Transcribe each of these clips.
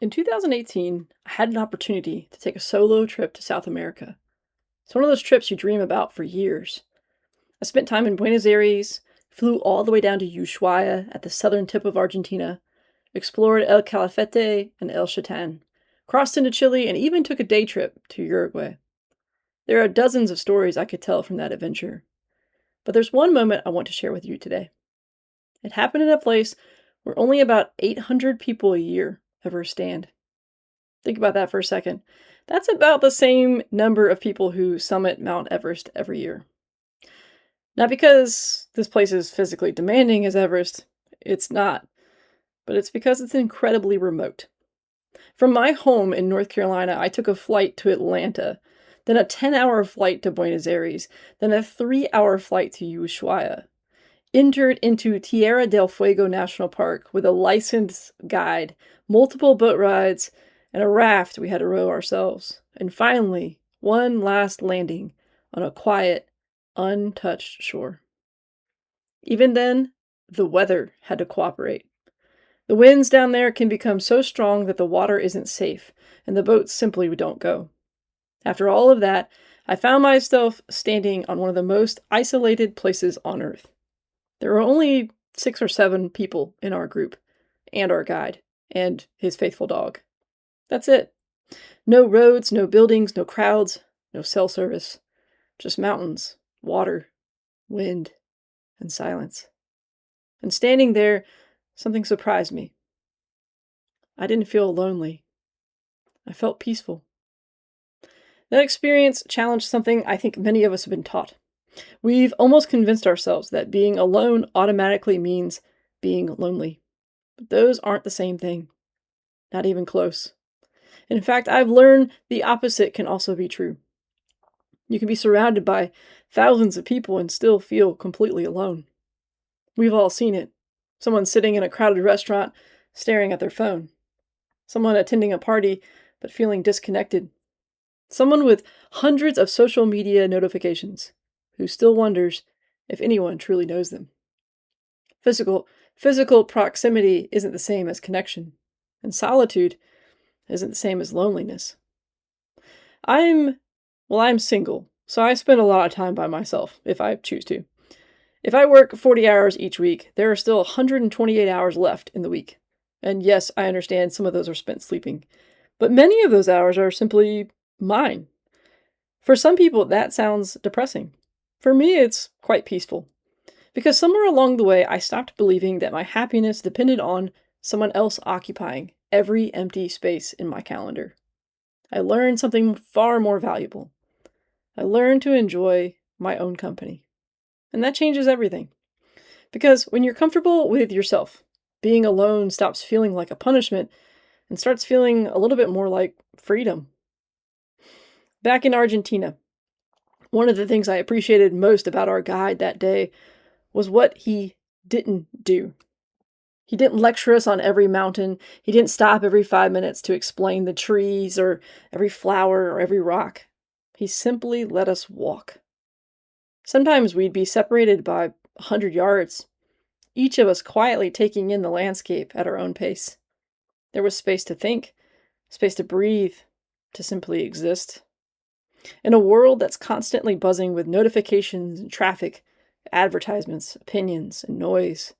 In 2018, I had an opportunity to take a solo trip to South America. It's one of those trips you dream about for years. I spent time in Buenos Aires, flew all the way down to Ushuaia at the southern tip of Argentina, explored El Calafate and El Chatan, crossed into Chile, and even took a day trip to Uruguay. There are dozens of stories I could tell from that adventure. But there's one moment I want to share with you today. It happened in a place where only about 800 people a year ever stand. Think about that for a second. That's about the same number of people who summit Mount Everest every year. Not because this place is physically demanding as Everest, it's not, but it's because it's incredibly remote. From my home in North Carolina, I took a flight to Atlanta, then a 10-hour flight to Buenos Aires, then a 3-hour flight to Ushuaia, entered into Tierra del Fuego National Park with a licensed guide, multiple boat rides, and a raft we had to row ourselves. And finally, one last landing on a quiet, untouched shore. Even then, the weather had to cooperate. The winds down there can become so strong that the water isn't safe, and the boats simply don't go. After all of that, I found myself standing on one of the most isolated places on Earth. There were only 6 or 7 people in our group, and our guide, and his faithful dog. That's it. No roads, no buildings, no crowds, no cell service. Just mountains, water, wind, and silence. And standing there, something surprised me. I didn't feel lonely. I felt peaceful. That experience challenged something I think many of us have been taught. We've almost convinced ourselves that being alone automatically means being lonely. But those aren't the same thing. Not even close. In fact, I've learned the opposite can also be true. You can be surrounded by thousands of people and still feel completely alone. We've all seen it. Someone sitting in a crowded restaurant, staring at their phone. Someone attending a party, but feeling disconnected. Someone with hundreds of social media notifications, who still wonders if anyone truly knows them. Physical proximity isn't the same as connection, and solitude isn't the same as loneliness. I'm single, so I spend a lot of time by myself, if I choose to. If I work 40 hours each week, there are still 128 hours left in the week. And yes, I understand some of those are spent sleeping, but many of those hours are simply mine. For some people, that sounds depressing. For me, it's quite peaceful. Because somewhere along the way, I stopped believing that my happiness depended on someone else occupying every empty space in my calendar. I learned something far more valuable. I learned to enjoy my own company. And that changes everything. Because when you're comfortable with yourself, being alone stops feeling like a punishment and starts feeling a little bit more like freedom. Back in Argentina, one of the things I appreciated most about our guide that day was what he didn't do. He didn't lecture us on every mountain. He didn't stop every 5 minutes to explain the trees or every flower or every rock. He simply let us walk. Sometimes we'd be separated by 100 yards, each of us quietly taking in the landscape at our own pace. There was space to think, space to breathe, to simply exist. In a world that's constantly buzzing with notifications and traffic, advertisements, opinions, and noise,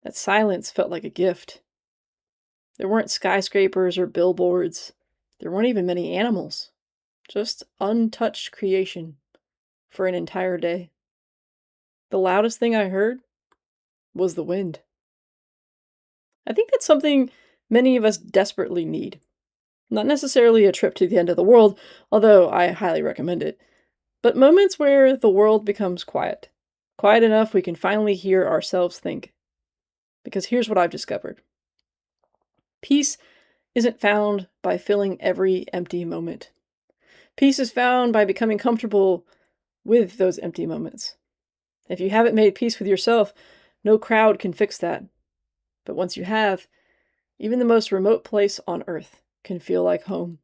that silence felt like a gift. There weren't skyscrapers or billboards. There weren't even many animals. Just untouched creation for an entire day. The loudest thing I heard was the wind. I think that's something many of us desperately need. Not necessarily a trip to the end of the world, although I highly recommend it, but moments where the world becomes quiet. Quiet enough we can finally hear ourselves think. Because here's what I've discovered. Peace isn't found by filling every empty moment. Peace is found by becoming comfortable with those empty moments. If you haven't made peace with yourself, no crowd can fix that. But once you have, even the most remote place on earth can feel like home.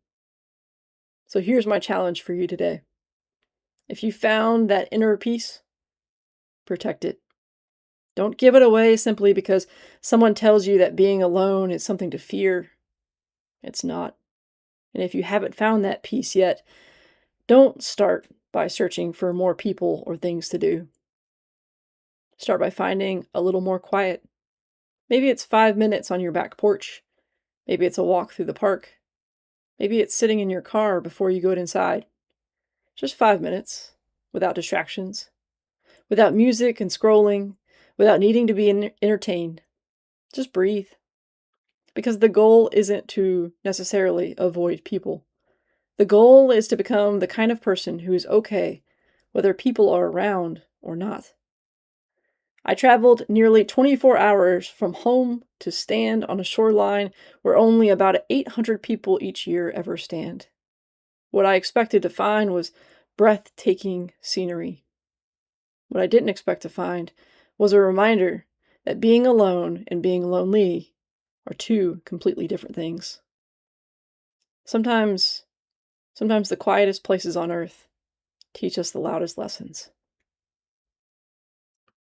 So here's my challenge for you today. If you found that inner peace, protect it. Don't give it away simply because someone tells you that being alone is something to fear. It's not. And if you haven't found that peace yet, don't start by searching for more people or things to do. Start by finding a little more quiet. Maybe it's 5 minutes on your back porch. Maybe it's a walk through the park. Maybe it's sitting in your car before you go inside. Just 5 minutes, without distractions, without music and scrolling, without needing to be entertained. Just breathe. Because the goal isn't to necessarily avoid people. The goal is to become the kind of person who is okay whether people are around or not. I traveled nearly 24 hours from home to stand on a shoreline where only about 800 people each year ever stand. What I expected to find was breathtaking scenery. What I didn't expect to find was a reminder that being alone and being lonely are two completely different things. Sometimes the quietest places on earth teach us the loudest lessons.